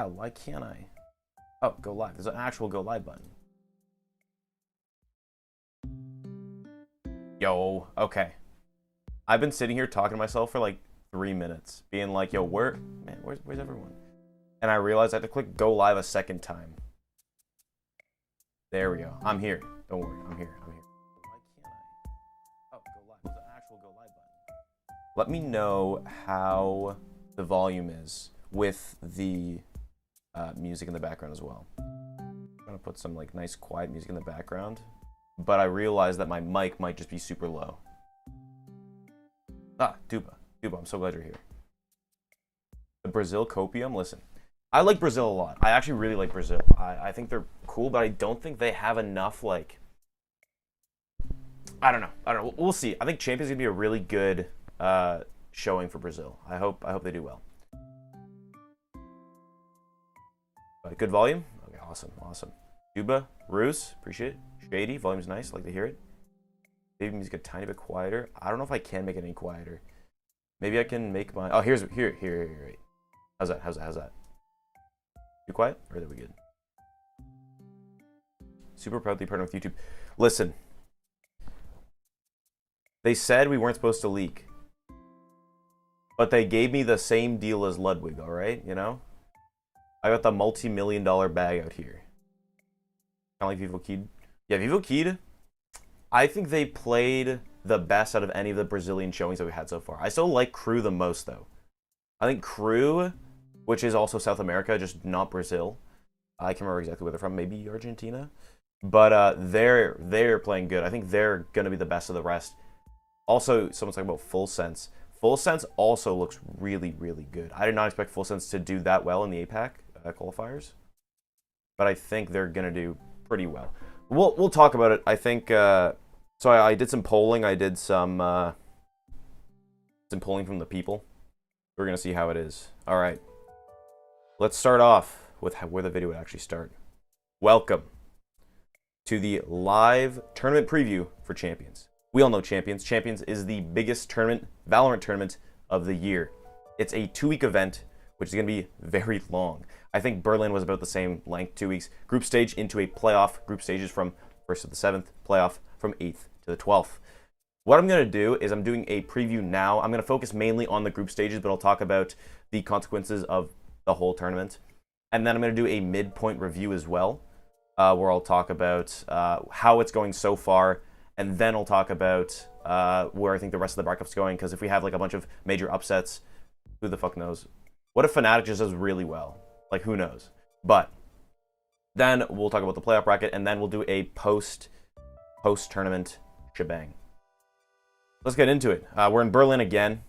Oh, why can't I? Oh, go live. There's an actual go live button. Yo, okay. I've been sitting here talking to myself for like 3 minutes, being like, yo, where's everyone? And I realized I had to click go live a second time. There we go. I'm here. Don't worry, I'm here. Why can't I? Oh, go live. There's an actual go live button. Let me know how the volume is with the music in the background as well. I'm gonna put some like nice quiet music in the background, but I realized that my mic might just be super low. Ah, Duba, I'm so glad you're here. The Brazil copium, listen, I like Brazil a lot. I actually really like Brazil. I think they're cool, but I don't think they have enough, like, I don't know. We'll see. I think Champions is gonna be a really good showing for Brazil. I hope they do well. Good volume? Okay, awesome. Duba, Ruse, appreciate it. Shady, volume's nice, like to hear it. Maybe music a tiny bit quieter. I don't know if I can make it any quieter. Maybe I can make my, oh, here, wait. How's that? Too quiet? Or are we good? Super proudly partnered with YouTube. Listen, they said we weren't supposed to leak, but they gave me the same deal as Ludwig, all right? You know? I got the multi-million-dollar bag out here. Kind of like Vivo Kid. Yeah, Vivo Kid, I think they played the best out of any of the Brazilian showings that we had so far. I still like Crew the most, though. I think Crew, which is also South America, just not Brazil. I can't remember exactly where they're from. Maybe Argentina. But they're playing good. I think they're going to be the best of the rest. Also, someone's talking about Full Sense. Full Sense also looks really, really good. I did not expect Full Sense to do that well in the APAC qualifiers, but I think they're gonna do pretty well. We'll talk about it. I think so. I did some polling. I did some polling from the people. We're gonna see how it is. All right, let's start off with where the video would actually start. Welcome to the live tournament preview for Champions. We all know Champions. Champions is the biggest tournament, Valorant tournament of the year. It's a 2-week event, which is going to be very long. I think Berlin was about the same length, 2 weeks. Group stage into a playoff. Group stages from 1st to the 7th. Playoff from 8th to the 12th. What I'm going to do is I'm doing a preview now. I'm going to focus mainly on the group stages, but I'll talk about the consequences of the whole tournament. And then I'm going to do a midpoint review as well, where I'll talk about how it's going so far. And then I'll talk about where I think the rest of the bracket's going, because if we have like a bunch of major upsets, who the fuck knows? What if Fnatic just does really well? Like, who knows? But then we'll talk about the playoff bracket, and then we'll do a post-tournament shebang. Let's get into it. We're in Berlin again.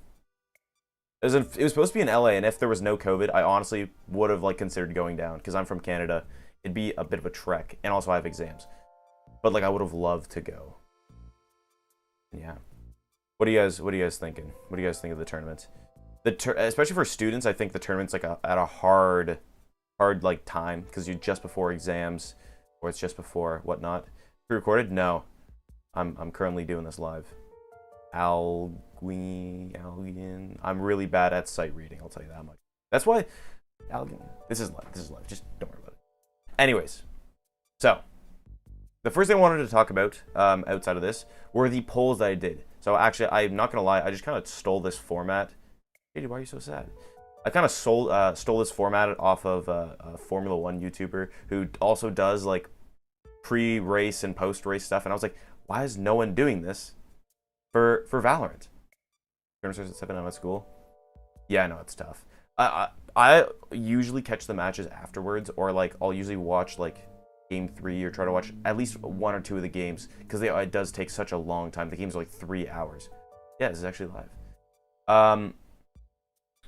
It was supposed to be in LA, and if there was no COVID, I honestly would have like considered going down, because I'm from Canada. It'd be a bit of a trek, and also I have exams. But like, I would have loved to go. Yeah. What are you guys thinking? What do you guys think of the tournament? Especially for students, I think the tournament's like at a hard like time, because you're just before exams, or it's just before whatnot. Pre-recorded? No. I'm currently doing this live. Algin. I'm really bad at sight reading, I'll tell you that much. That's why Algin. This is live. Just don't worry about it. Anyways, so the first thing I wanted to talk about outside of this were the polls that I did. So actually, I'm not gonna lie, I just kind of stole this format. Hey, why are you so sad? I kind of stole this format off of a Formula 1 YouTuber who also does like pre-race and post-race stuff, and I was like, why is no one doing this for Valorant? Starts at 7 a.m. at school. Yeah, I know it's tough. I usually catch the matches afterwards, or like I'll usually watch like game 3 or try to watch at least 1 or 2 of the games, because it does take such a long time. The games are like 3 hours. Yeah, this is actually live.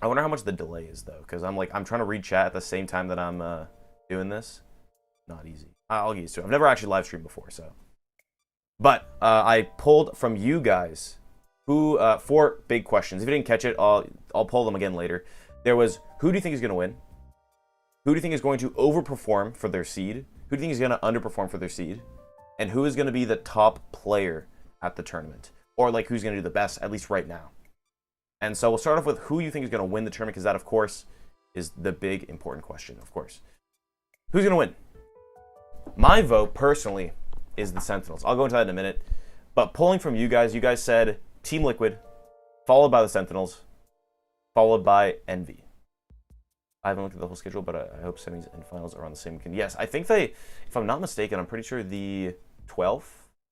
I wonder how much the delay is though, because I'm trying to read chat at the same time that I'm doing this. Not easy. I'll get used to it. I've never actually live streamed before, so. But I pulled from you guys 4 big questions. If you didn't catch it, I'll pull them again later. There was, who do you think is going to win? Who do you think is going to overperform for their seed? Who do you think is going to underperform for their seed? And who is going to be the top player at the tournament? Or like who's going to do the best, at least right now? And so we'll start off with who you think is going to win the tournament, because that, of course, is the big important question, of course. Who's going to win? My vote, personally, is the Sentinels. I'll go into that in a minute. But pulling from you guys said Team Liquid, followed by the Sentinels, followed by Envy. I haven't looked at the whole schedule, but I hope semis and finals are on the same weekend. Yes, I think they, if I'm not mistaken, I'm pretty sure the 12th.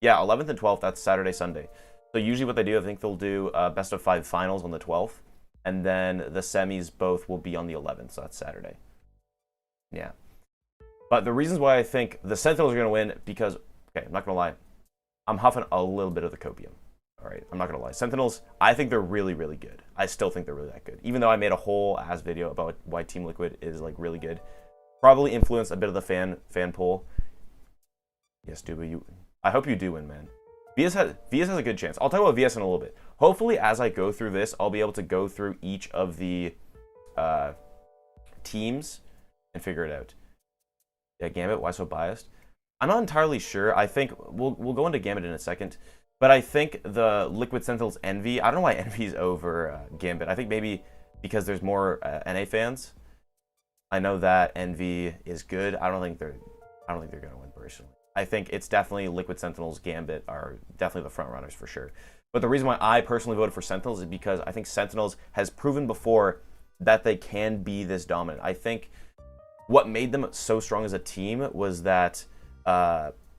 Yeah, 11th and 12th, that's Saturday, Sunday. So usually what they do, I think they'll do best of 5 finals on the 12th. And then the semis both will be on the 11th, so that's Saturday. Yeah. But the reasons why I think the Sentinels are going to win, because, okay, I'm not going to lie, I'm huffing a little bit of the copium. All right, I'm not going to lie. Sentinels, I think they're really, really good. I still think they're really that good. Even though I made a whole ass video about why Team Liquid is, like, really good. Probably influenced a bit of the fan poll. Yes, Duba, I hope you do win, man. VS has a good chance. I'll talk about VS in a little bit. Hopefully, as I go through this, I'll be able to go through each of the teams and figure it out. Yeah, Gambit, why so biased? I'm not entirely sure. I think we'll go into Gambit in a second. But I think the Liquid Sentinels Envy, I don't know why Envy's over Gambit. I think maybe because there's more NA fans. I know that Envy is good. I don't think they're going to win personally. I think it's definitely Liquid Sentinels, Gambit are definitely the front runners for sure. But the reason why I personally voted for Sentinels is because I think Sentinels has proven before that they can be this dominant. I think what made them so strong as a team was that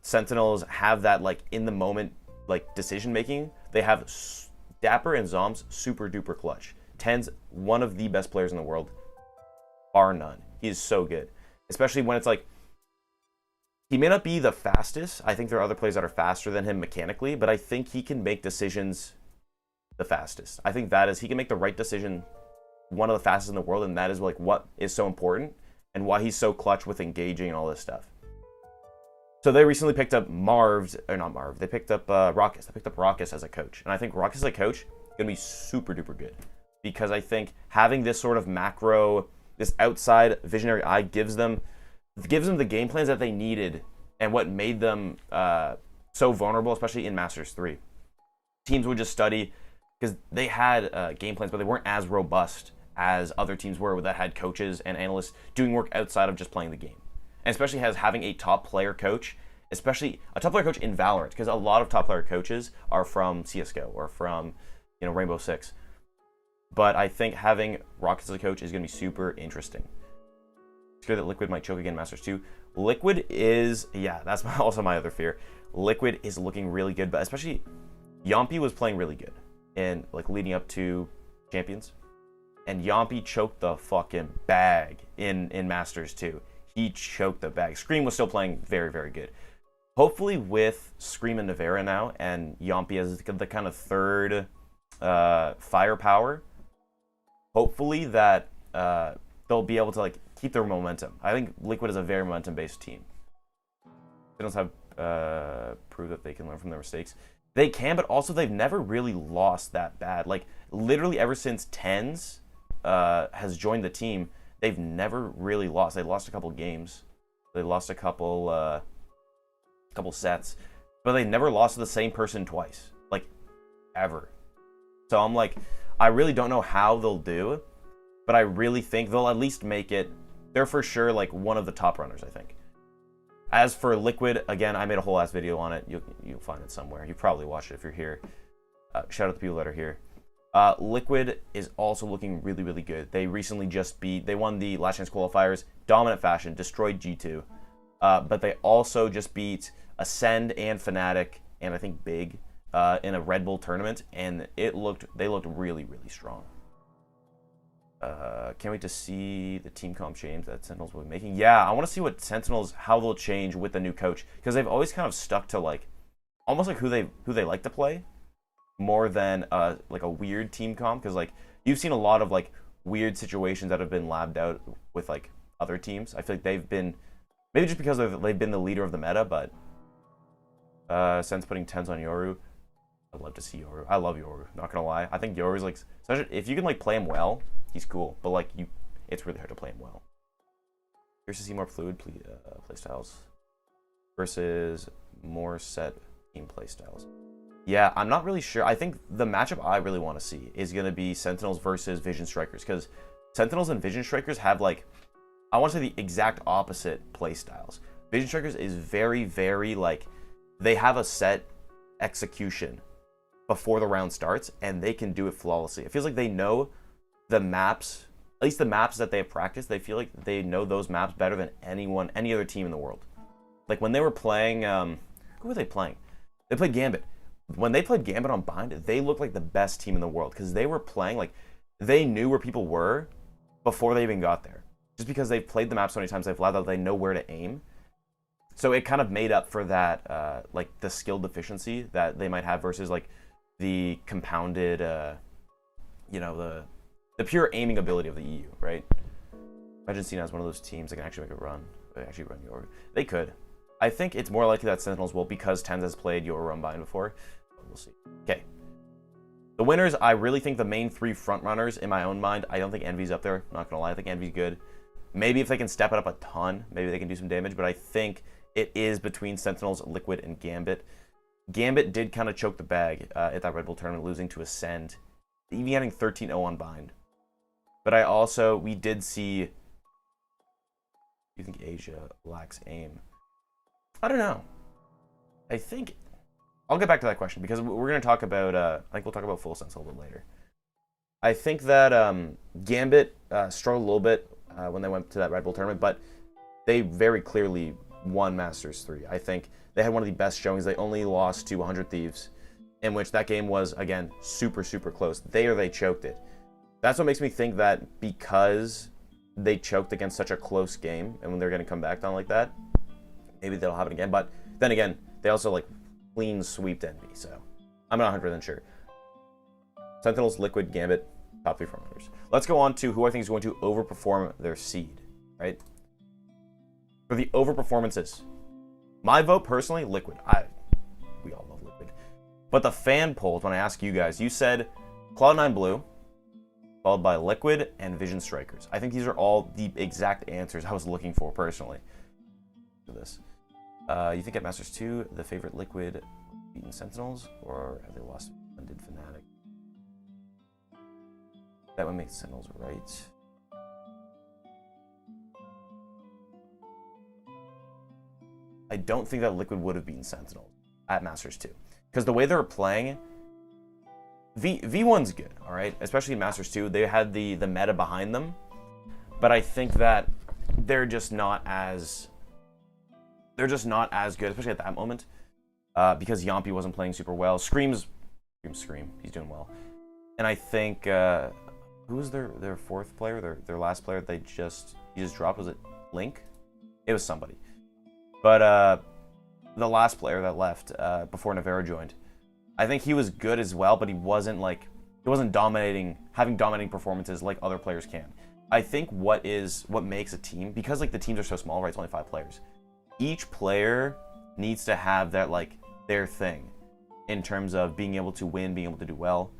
Sentinels have that, like, in the moment, like, decision making. They have Dapper and Zombs super duper clutch. Ten's one of the best players in the world, bar none. He is so good, especially when it's like, he may not be the fastest. I think there are other players that are faster than him mechanically, but I think he can make decisions the fastest. I think that is, he can make the right decision, one of the fastest in the world, and that is, like, what is so important and why he's so clutch with engaging and all this stuff. So they recently picked up they picked up Raucus. They picked up Raucus as a coach. And I think Raucus as a coach is going to be super duper good. Because I think having this sort of macro, this outside visionary eye gives them the game plans that they needed and what made them so vulnerable, especially in Masters 3. Teams would just study, because they had game plans, but they weren't as robust as other teams were that had coaches and analysts doing work outside of just playing the game. And especially having a top player coach, especially a top player coach in Valorant, because a lot of top player coaches are from CSGO or from, Rainbow Six. But I think having Raucus as a coach is going to be super interesting. Scared that Liquid might choke again in Masters 2. Liquid is, yeah, that's also my other fear. Liquid is looking really good, but especially Yompi was playing really good in, like, leading up to Champions. And Yompi choked the fucking bag in Masters 2. He choked the bag. Scream was still playing very, very good. Hopefully with Scream and Navera now, and Yompi as the kind of third firepower, hopefully that they'll be able to, like, keep their momentum. I think Liquid is a very momentum-based team. They don't have prove that they can learn from their mistakes. They can, but also they've never really lost that bad. Like, literally ever since Tens has joined the team, they've never really lost. They lost a couple games. They lost a couple sets. But they never lost to the same person twice. Like, ever. So I'm like, I really don't know how they'll do, but I really think they'll at least make it. They're for sure, like, one of the top runners, I think. As for Liquid, again, I made a whole ass video on it. You'll find it somewhere. You probably watched it if you're here. Shout out to the people that are here. Liquid is also looking really, really good. They recently they won the Last Chance qualifiers, dominant fashion, destroyed G2. But they also just beat Ascend and Fnatic, and I think Big, in a Red Bull tournament, and they looked really, really strong. Can't wait to see the team comp change that Sentinels will be making. Yeah, I want to see what Sentinels, how they'll change with the new coach, because they've always kind of stuck to, like, almost like who they like to play, more than like a weird team comp, because, like, you've seen a lot of, like, weird situations that have been labbed out with, like, other teams. I feel like they've been, maybe just because they've been the leader of the meta, but Sen's putting Tens on Yoru. I'd love to see Yoru. I love Yoru, not gonna lie. I think Yoru's, like, if you can, like, play him well, he's cool, but, like, it's really hard to play him well. Curious to see more fluid playstyles versus more set team playstyles. Yeah, I'm not really sure. I think the matchup I really want to see is going to be Sentinels versus Vision Strikers, because Sentinels and Vision Strikers have, like, I want to say the exact opposite play styles. Vision Strikers is very, very, like, they have a set execution before the round starts, and they can do it flawlessly. It feels like they know the maps, at least the maps that they have practiced, they feel like they know those maps better than any other team in the world. Like, when they were playing, who were they playing? They played Gambit. When they played Gambit on Bind, they looked like the best team in the world, because they were playing, like, they knew where people were before they even got there. Just because they've played the map so many times, they've allowed that they know where to aim. So it kind of made up for that, like, the skill deficiency that they might have versus, like, the compounded, you know, the pure aiming ability of the EU, right? Imagine seeing as one of those teams that can actually make a run. Actually run Yoru. They could. I think it's more likely that Sentinels will, because Tens has played Yoru on Bind before. We'll see. Okay. The winners, I really think the main 3 front runners in my own mind. I don't think Envy's up there. Not gonna lie, I think Envy's good. Maybe if they can step it up a ton, maybe they can do some damage, but I think it is between Sentinels, Liquid, and Gambit. Gambit did kind of choke the bag at that Red Bull tournament, losing to Ascend, even getting 13-0 on Bind. But we did see, do you think Asia lacks aim? I don't know. I think, I'll get back to that question, because we're going to talk about, I think we'll talk about Full Sense a little bit later. I think that Gambit struggled a little bit when they went to that Red Bull tournament, but they very clearly won Masters 3. I think they had one of the best showings. They only lost to 100 Thieves, in which that game was, again, super, super close. They choked it. That's what makes me think that because they choked against such a close game, and when they're going to come back down like that, maybe they'll have it again. But then again, they also, like, clean sweeped Envy, so I'm not 100% sure. Sentinels, Liquid, Gambit, top 3 frontrunners. Let's go on to who I think is going to overperform their seed, right? For the overperformances, my vote personally, Liquid. We all love Liquid. But the fan polls, when I ask you guys, you said Cloud9 Blue, followed by Liquid and Vision Strikers. I think these are all the exact answers I was looking for personally. For this, you think at Masters 2, the favorite Liquid beaten Sentinels, or have they lost Blended Fnatic? That would make Sentinels right. I don't think that Liquid would have beaten Sentinels at Masters 2. Because the way they were playing, V1's good, all right? Especially in Masters 2, they had the meta behind them. But I think that they're just not as good, especially at that moment. Because Yampi wasn't playing super well. Scream, he's doing well. And I think, who was their 4th player, their last player that he just dropped? Was it Link? It was somebody. But the last player that left before Navarro joined, I think he was good as well, but he wasn't having dominating performances like other players can. I think what makes a team, because like the teams are so small, right? It's only 5 players. Each player needs to have that, like, their thing in terms of being able to win, being able to do well.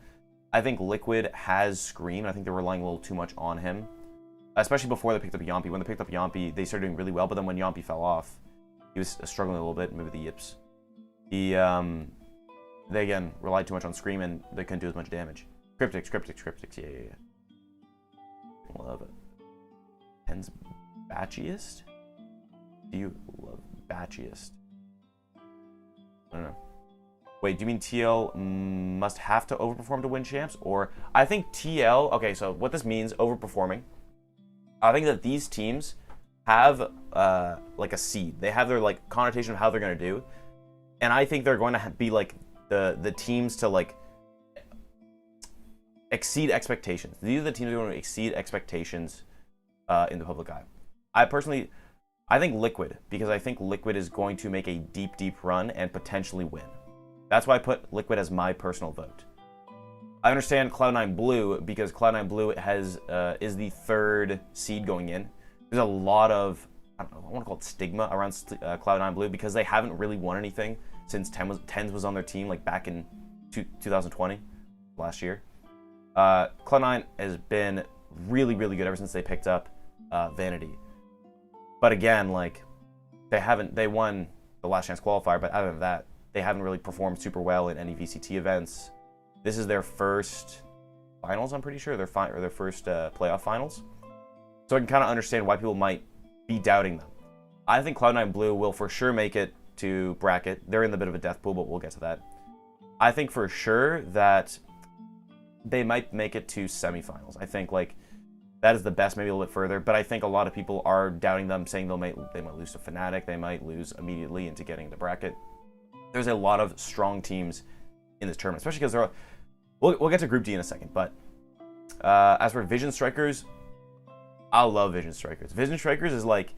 I think Liquid has Scream. I think they're relying a little too much on him, especially before they picked up Yampi. When they picked up Yampi, they started doing really well, but then when Yampi fell off, he was struggling a little bit, maybe the yips. They again relied too much on Scream, and they couldn't do as much damage. Cryptics, yeah. Love it. Tens Batchiest? Do you love Batchiest? I don't know. Wait, do you mean TL must have to overperform to win champs? Or I think TL, okay, so what this means, overperforming, I think that these teams have like a seed. They have their, like, connotation of how they're going to do. And I think they're going to be like the teams to, like, exceed expectations. These are the teams that are going to exceed expectations in the public eye. I think Liquid, because I think Liquid is going to make a deep, deep run and potentially win. That's why I put Liquid as my personal vote. I understand Cloud9 Blue, because Cloud9 Blue is the 3rd seed going in. There's a lot of, I don't know, I want to call it stigma around Cloud9 Blue, because they haven't really won anything since Tens was on their team, like back in 2020, last year. Cloud9 has been really, really good ever since they picked up Vanity. But again, like, they won the Last Chance qualifier, but other than that, they haven't really performed super well in any VCT events. This is their first finals, I'm pretty sure. Their first playoff finals. So I can kind of understand why people might be doubting them. I think Cloud9 Blue will for sure make it to bracket. They're in the bit of a death pool, but we'll get to that. I think for sure that they might make it to semifinals. I think like that is the best, maybe a little bit further. But I think a lot of people are doubting them, saying they might lose to Fnatic. They might lose immediately into getting the bracket. There's a lot of strong teams in this tournament, especially because we'll get to Group D in a second. But as for Vision Strikers, I love Vision Strikers. Vision Strikers is like,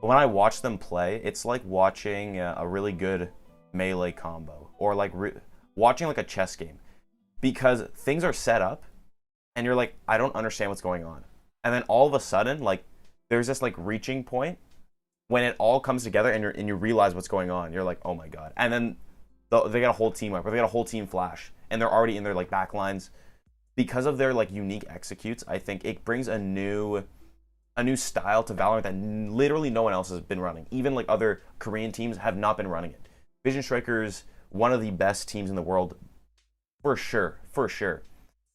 when I watch them play, it's like watching a really good melee combo, or like watching like a chess game, because things are set up and you're like, I don't understand what's going on, and then all of a sudden, like, there's this like reaching point when it all comes together and you realize what's going on. You're like, oh my god. And then they got a whole team up, or they got a whole team flash, and they're already in their like back lines. Because of their like unique executes, I think it brings a new style to Valorant that literally no one else has been running. Even like other Korean teams have not been running it. Vision Strikers, one of the best teams in the world, for sure, for sure.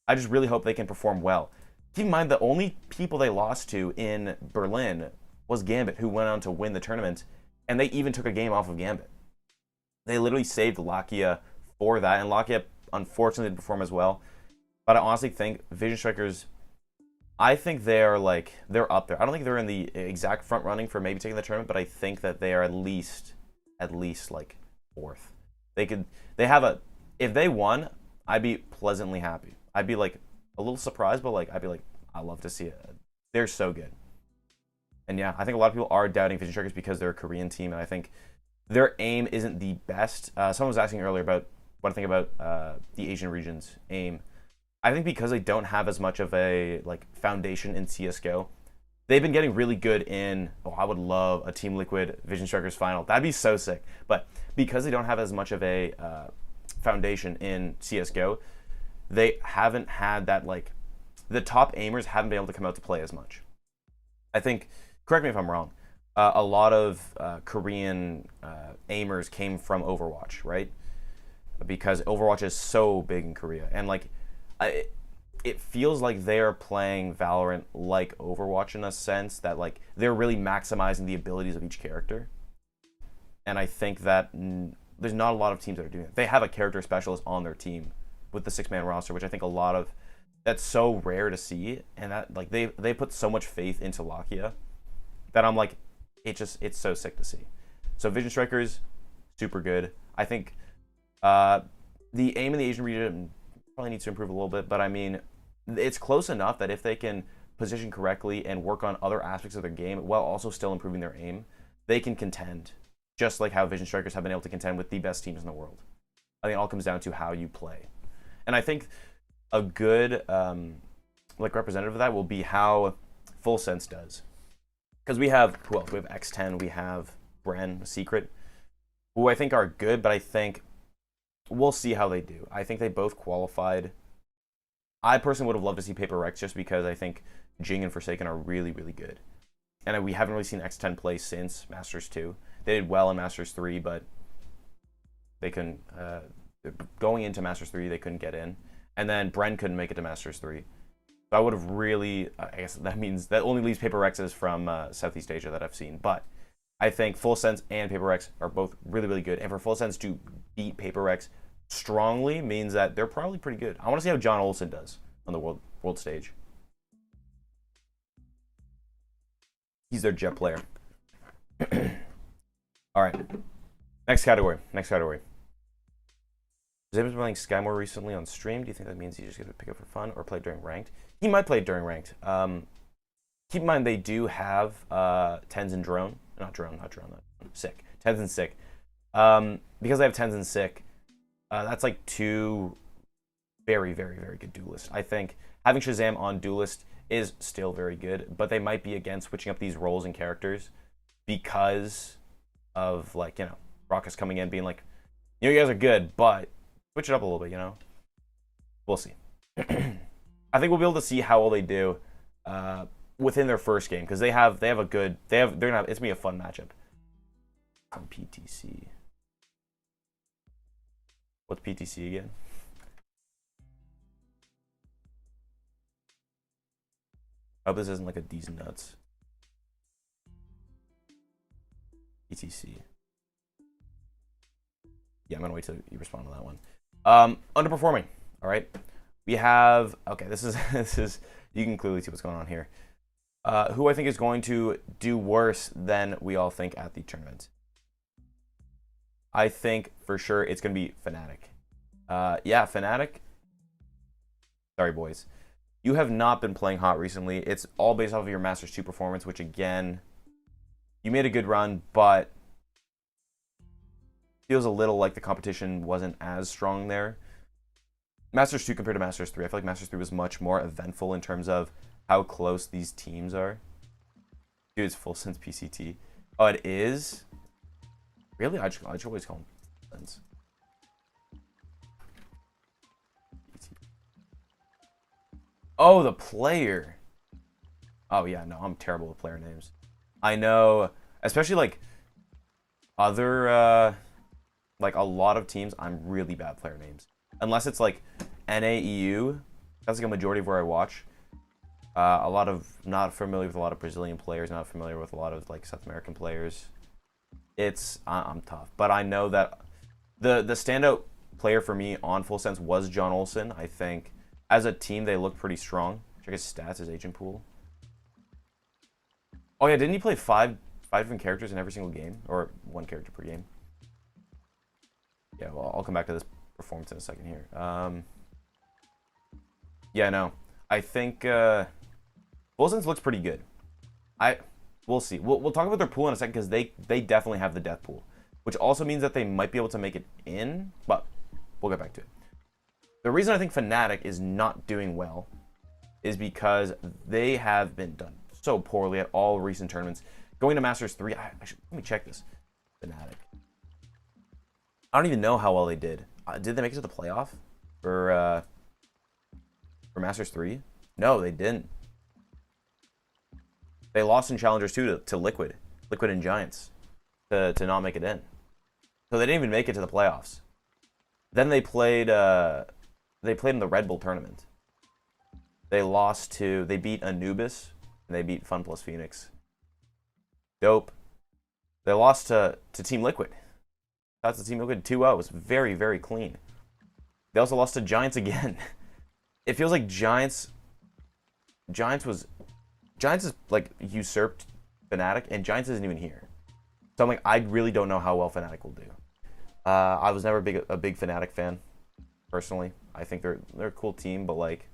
I just really hope they can perform well. Keep in mind, the only people they lost to in Berlin was Gambit, who went on to win the tournament, and they even took a game off of Gambit. They literally saved Lakia for that, and Lakia unfortunately didn't perform as well. But I honestly think Vision Strikers, I think they're up there. I don't think they're in the exact front running for maybe taking the tournament, but I think that they are at least like fourth. If they won, I'd be pleasantly happy. I'd be like a little surprised, but like I'd be like, I love to see it. They're so good. And yeah, I think a lot of people are doubting Vision Strikers because they're a Korean team, and I think their aim isn't the best. Someone was asking earlier about what I think about the Asian region's aim. I think because they don't have as much of a like foundation in CS:GO, they've been getting really good in. Oh, I would love a Team Liquid Vision Strikers final. That'd be so sick. But because they don't have as much of a foundation in CS:GO, they haven't had that, like, the top aimers haven't been able to come out to play as much. I think, correct me if I'm wrong, a lot of Korean aimers came from Overwatch, right? Because Overwatch is so big in Korea, and like, it feels like they're playing Valorant like Overwatch in a sense that like they're really maximizing the abilities of each character. And I think that there's not a lot of teams that are doing it. They have a character specialist on their team with the 6-man roster, which I think that's so rare to see, and that like they put so much faith into Lakia that I'm like, it's so sick to see. So Vision Strikers, super good. I think the aim in the Asian region probably needs to improve a little bit, but I mean, it's close enough that if they can position correctly and work on other aspects of their game while also still improving their aim, they can contend, just like how Vision Strikers have been able to contend with the best teams in the world. I think it all comes down to how you play. And I think a good like representative of that will be how Full Sense does. Because we have, who else? We have X10, we have Bren, Secret, who I think are good, but I think we'll see how they do. I think they both qualified. I personally would have loved to see Paper Rex just because I think Jing and Forsaken are really, really good. And we haven't really seen X10 play since Masters 2. They did well in Masters 3, but they couldn't, going into Masters 3, they couldn't get in. And then Bren couldn't make it to Masters 3. So I would have really, I guess that means that only leaves Paper Rexes from Southeast Asia that I've seen. But I think Full Sense and Paper Rex are both really, really good. And for Full Sense to beat Paper Rex strongly means that they're probably pretty good. I want to see how John Olsen does on the world stage. He's their jet player. All right. Next category. Zim has been playing Sky more recently on stream. Do you think that means he's just going to pick up for fun or play during ranked? He might play during ranked. Keep in mind they do have Tens and Drone. Not Drone. Sick. Tens and Sick. Because they have Tens and Sick, that's like two very, very, very good duelists. I think having Shazam on duelist is still very good, but they might be again switching up these roles and characters because of, like, you know, Rockus coming in being like, you guys are good, but switch it up a little bit, you know? We'll see. I think we'll be able to see how well they do within their first game, because they're gonna have, it's gonna be a fun matchup. PTC. What's PTC again? I hope this isn't like a D's nuts. ETC. Yeah, I'm gonna wait till you respond to that one. Underperforming. All right. We have, okay, this is, you can clearly see what's going on here. Who I think is going to do worse than we all think at the tournament. I think for sure it's going to be Fnatic. Yeah, Fnatic. Sorry, boys. You have not been playing hot recently. It's all based off of your Masters 2 performance, which again, you made a good run, but feels a little like the competition wasn't as strong there. Masters 2 compared to Masters 3. I feel like Masters 3 was much more eventful in terms of how close these teams are. Dude, it's full sense PCT. Oh, it is? Really? I should always call him sense. Oh, the player. Oh, yeah, no, I'm terrible with player names. I know, especially like other, like a lot of teams, I'm really bad at player names. Unless it's like NAEU, that's like a majority of where I watch. A lot of, not familiar with a lot of Brazilian players, not familiar with a lot of like South American players. I'm tough. But I know that the standout player for me on Full Sense was John Olsen. I think as a team, they look pretty strong. Check his stats, his agent pool. Oh yeah, didn't he play five different characters in every single game? Or one character per game? Yeah, well, I'll come back to this performance in a second here. Yeah, no. I think Full Sense looks pretty good. We'll see. We'll talk about their pool in a second because they definitely have the death pool, which also means that they might be able to make it in, but we'll get back to it. The reason I think Fnatic is not doing well is because they have been done so poorly at all recent tournaments. Going to Masters 3, let me check this. Fnatic. I don't even know how well they did. Did they make it to the playoff for Masters 3? No, they didn't. They lost in Challengers 2 to Liquid and Giants to not make it in. So they didn't even make it to the playoffs. Then they played in the Red Bull tournament. They beat Anubis and they beat Fun Plus Phoenix. Dope. They lost to Team Liquid. That's the Team Liquid 2-0. It was very, very clean. They also lost to Giants again. It feels like Giants is like usurped Fnatic, and Giants isn't even here. So I'm like, I really don't know how well Fnatic will do. I was never a big Fnatic fan, personally. I think they're a cool team, but like,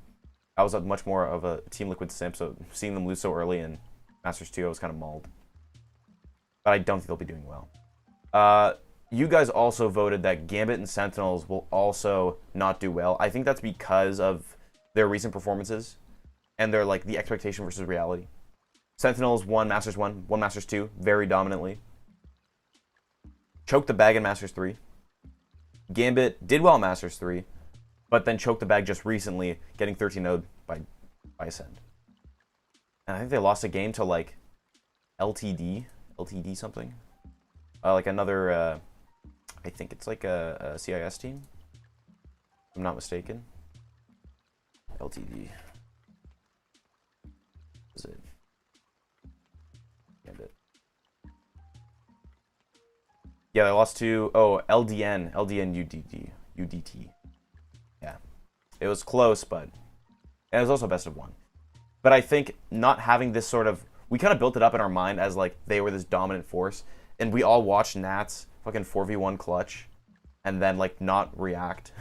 I was much more of a Team Liquid simp, so seeing them lose so early in Masters 2, I was kind of mauled. But I don't think they'll be doing well. You guys also voted that Gambit and Sentinels will also not do well. I think that's because of their recent performances and their like the expectation versus reality. Sentinels won Masters 1, won Masters 2 very dominantly. Choked the bag in Masters 3. Gambit did well in Masters 3, but then choked the bag just recently, getting 13-0'd by Ascend. And I think they lost a game to like LTD something. Like another, I think it's like a CIS team, if I'm not mistaken. LTD. Is it? Gambit. Yeah, they lost to LDN UDT. Yeah, it was close, but it was also best of one. But I think not having this sort of, we kind of built it up in our mind as like they were this dominant force, and we all watched Nats fucking 4v1 clutch, and then like not react.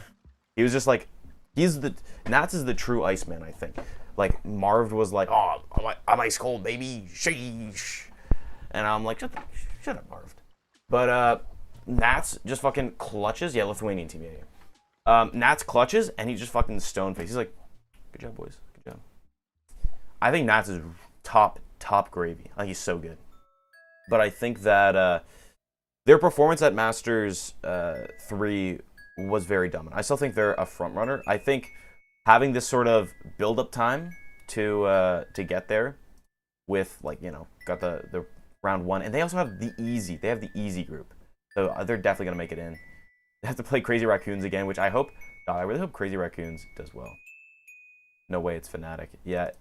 He was just like, Nats is the true Iceman, I think. Like Marv was like, oh, I'm ice cold, baby, sheesh, and I'm like, shut up, Marv. But Nats just fucking clutches. Yeah, Lithuanian team. Yeah. Nats clutches, and he just fucking stone face. He's like, good job, boys. Good job. I think Nats is top gravy. Like, he's so good. But I think that their performance at Masters 3 was very dominant. I still think they're a front runner. I think having this sort of build-up time to get there with, like, you know, got the round 1, and they also have the easy group, so they're definitely gonna make it in. They have to play Crazy Raccoons again, which I really hope Crazy Raccoons does well. No way, it's Fnatic. Yeah,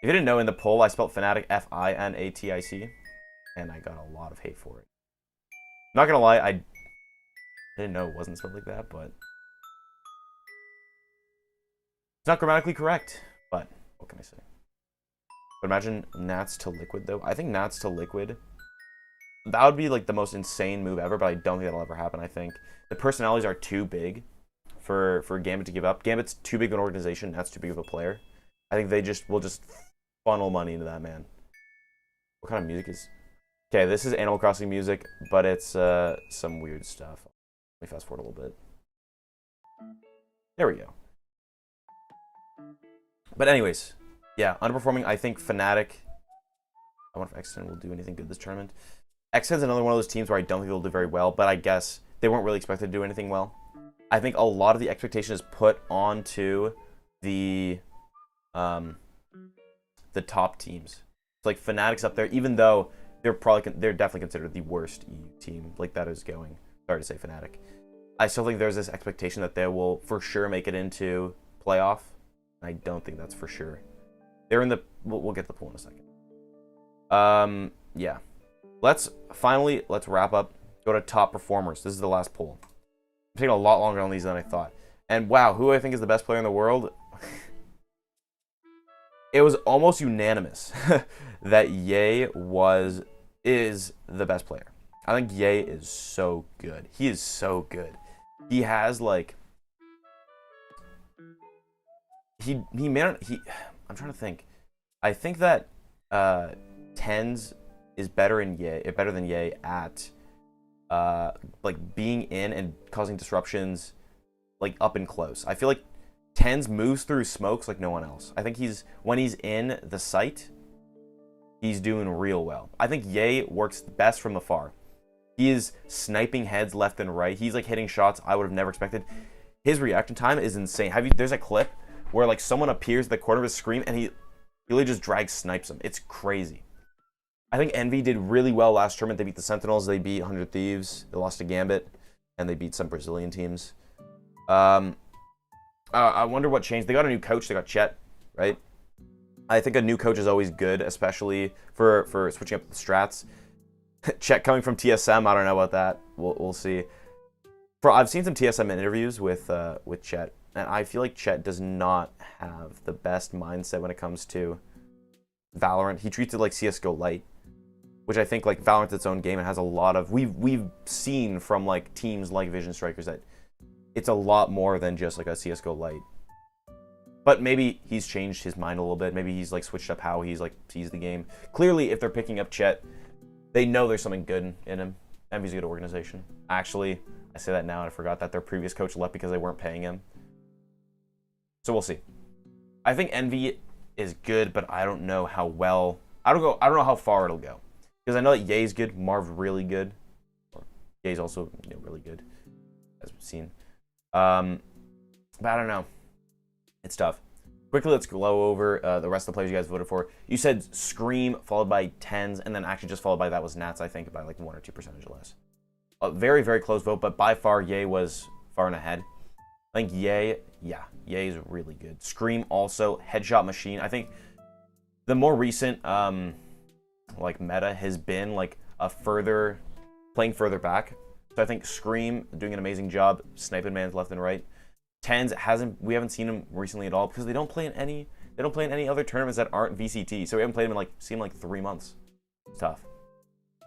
If you didn't know, in the poll, I spelled Fnatic F-I-N-A-T-I-C, and I got a lot of hate for it. Not gonna lie, I didn't know it wasn't spelled like that, but it's not grammatically correct. But what can I say? But imagine Nats to Liquid, though. I think Nats to Liquid, that would be like the most insane move ever, but I don't think that'll ever happen. I think the personalities are too big for Gambit to give up. Gambit's too big of an organization. Nats too big of a player. I think they will just funnel money into that man. What kind of music is... Okay, this is Animal Crossing music, but it's some weird stuff. Let me fast forward a little bit. There we go. But anyways, yeah, underperforming. I think Fnatic... I wonder if X10 will do anything good this tournament. X10's another one of those teams where I don't think they'll do very well, but I guess they weren't really expected to do anything well. I think a lot of the expectation is put onto the top teams. It's like Fnatic's up there, even though they're definitely considered the worst EU team like that is going. Sorry to say Fnatic. I still think there's this expectation that they will for sure make it into playoff. I don't think that's for sure. They're in the... We'll get the pool in a second. Yeah. Let's wrap up. Go to top performers. This is the last poll. I'm taking a lot longer on these than I thought. And wow, who I think is the best player in the world? It was almost unanimous that Ye is the best player. I think Ye is so good. He is so good. He has like... I'm trying to think. I think that Tens is better than Ye at like being in and causing disruptions like up and close. I feel like Tens moves through smokes like no one else. I think when he's in the site, he's doing real well. I think Ye works best from afar. He is sniping heads left and right. He's like hitting shots I would have never expected. His reaction time is insane. There's a clip where like someone appears at the corner of his screen and he really just snipes him. It's crazy. I think Envy did really well last tournament. They beat the Sentinels, they beat 100 Thieves, they lost to Gambit, and they beat some Brazilian teams. I wonder what changed. They got a new coach, they got Chet, right? I think a new coach is always good, especially for switching up the strats. Chet coming from TSM, I don't know about that. We'll see. I've seen some TSM interviews with Chet, and I feel like Chet does not have the best mindset when it comes to Valorant. He treats it like CSGO Lite, which I think like Valorant's its own game and has a lot of... We've seen from like teams like Vision Strikers that it's a lot more than just like a CSGO Lite. But maybe he's changed his mind a little bit. Maybe he's like switched up how he's like sees the game. Clearly, if they're picking up Chet, they know there's something good in him. Envy's a good organization. Actually, I say that now and I forgot that their previous coach left because they weren't paying him. So we'll see. I think Envy is good, but I don't know how well... I don't know how far it'll go. Because I know that Ye's good, Marv's really good. Ye's also really good, as we've seen. But I don't know. It's tough. Quickly, let's glow over the rest of the players you guys voted for. You said Scream, followed by Tens, and then actually just followed by that was Nats, I think, by like 1 or 2% less. A very, very close vote, but by far, Ye was far and ahead. I think Ye is really good. Scream also, headshot machine. I think the more recent like meta has been like playing further back. So I think Scream doing an amazing job, sniping mans left and right. Tens we haven't seen him recently at all because they don't play in any other tournaments that aren't VCT. So we haven't played him in like 3 months. It's tough. I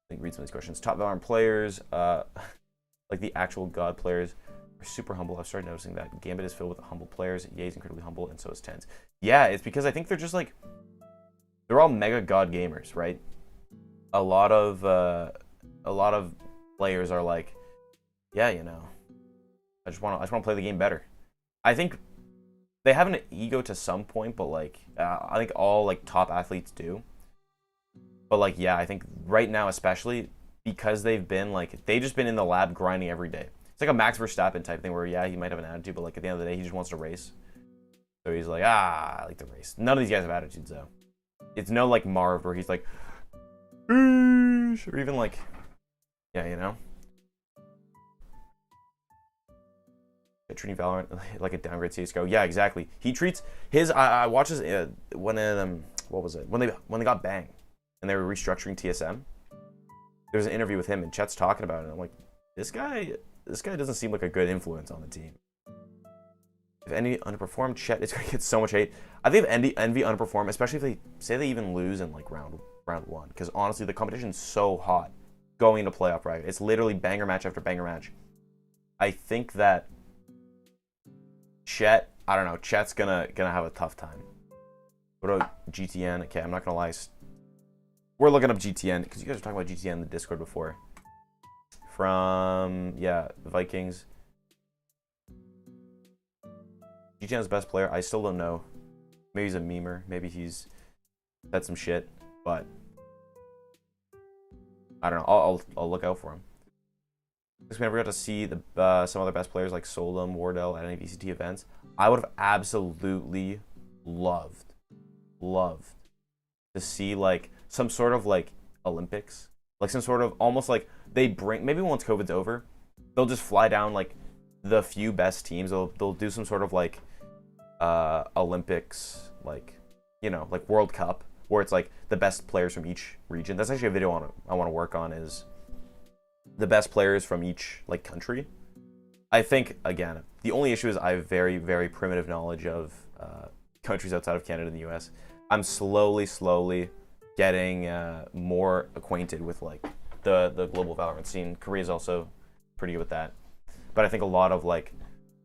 think read some of these questions. Top Valorant players, like the actual god players, are super humble. I've started noticing that Gambit is filled with humble players. Ye's incredibly humble, and so is Tens. Yeah, it's because I think they're just like they're all mega god gamers, right? A lot of players are like, yeah, I just want to play the game better. I think they have an ego to some point, but like I think all like top athletes do. But like yeah, I think right now especially because they've just been in the lab grinding every day. It's like a Max Verstappen type thing where yeah, he might have an attitude, but like at the end of the day, he just wants to race. So he's like, I like to race. None of these guys have attitudes though. It's no like Marv where he's like, or even like, yeah, treating Valorant like a downgrade CS:GO. Yeah, exactly. He treats his. I watched his when what was it when they got banged and they were restructuring TSM. There's an interview with him and Chet's talking about it. And I'm like, this guy doesn't seem like a good influence on the team. If Envy underperformed, Chet is gonna get so much hate. I think if Envy underperform, especially if they say they even lose in like round one, because honestly the competition's so hot going into playoff bracket. It's literally banger match after banger match. I think that Chet, I don't know, Chet's gonna have a tough time. What about GTN? Okay, I'm not gonna lie. We're looking up GTN because you guys were talking about GTN in the Discord before. From the Vikings. GTN's best player. I still don't know. Maybe he's a memer. Maybe he's said some shit. But I don't know. I'll look out for him. Because we never got to see the some other best players like Solom, Wardell at any VCT events. I would have absolutely loved to see like some sort of like Olympics, like some sort of almost like they bring, maybe once COVID's over, they'll just fly down like the few best teams. They'll do some sort of like Olympics, like, you know, like World Cup, where it's like the best players from each region. That's actually a video I want to work on, is the best players from each like country. I think, again, the only issue is I have very, very primitive knowledge of countries outside of Canada and the US. I'm slowly getting more acquainted with like the global Valorant scene. Korea is also pretty good with that. But I think a lot of like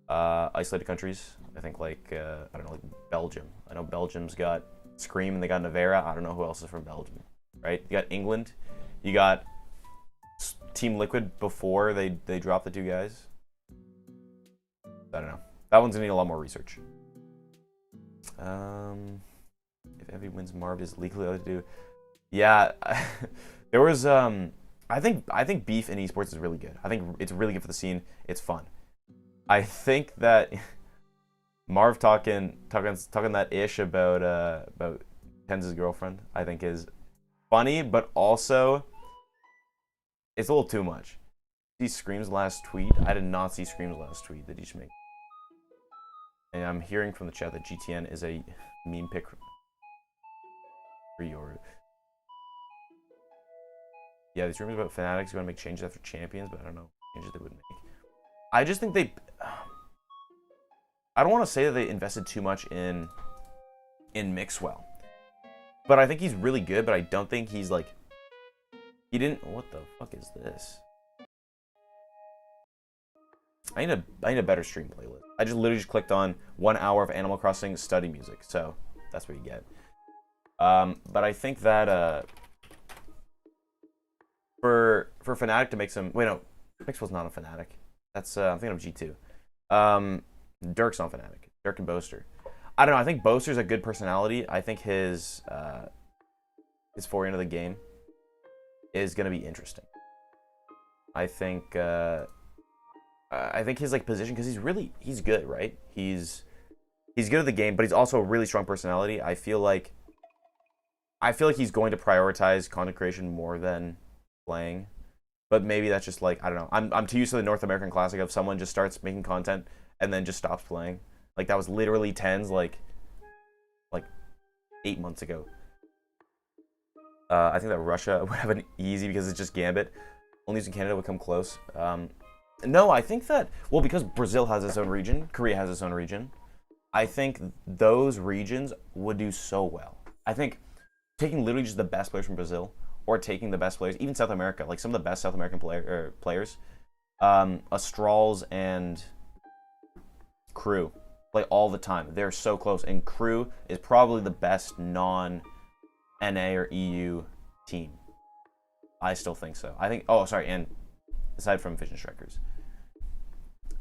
isolated countries, I think like, I don't know, like Belgium. I know Belgium's got Scream and they got Nevera. I don't know who else is from Belgium, right? You got England. You got Team Liquid before they dropped the two guys. I don't know. That one's gonna need a lot more research. If Envy wins, Marv is legally allowed to do. Yeah, there was I think beef in esports is really good. I think it's really good for the scene. It's fun. I think that Marv talking that ish about Tenz's girlfriend, I think is funny, but also it's a little too much. See Scream's last tweet? I did not see Scream's last tweet that he should make. And I'm hearing from the chat that GTN is a meme pick for your. Yeah, these rumors about Fanatics going to make changes after Champions, but I don't know what changes they would make. I just think they. I don't want to say that they invested too much in Mixwell, but I think he's really good. But I don't think he's like. He didn't. What the fuck is this? I need a better stream playlist. I just literally clicked on 1 hour of Animal Crossing study music, so that's what you get. But I think that for Fnatic to make some, wait, no, Mixwell's not a Fnatic. That's I'm thinking of G2. Dirk's not Fnatic. Dirk and Boaster. I don't know. I think Boaster's a good personality. I think his foray into the game is gonna be interesting. I think his like position, because he's good, right? He's good at the game, but he's also a really strong personality. I feel like he's going to prioritize content creation more than playing. But maybe that's just like, I don't know. I'm too used to the North American classic of someone just starts making content and then just stops playing. Like that was literally Tens like 8 months ago. I think that Russia would have an easy because it's just Gambit. Only using Canada would come close. No, I think that, well, because Brazil has its own region, Korea has its own region, I think those regions would do so well. I think taking literally just the best players from Brazil, or taking the best players, even South America, like some of the best South American players, Astrals and Crew, like all the time. They're so close, and Crew is probably the best non-NA or EU team. I still think so. I think, oh, sorry, and aside from Vision Strikers.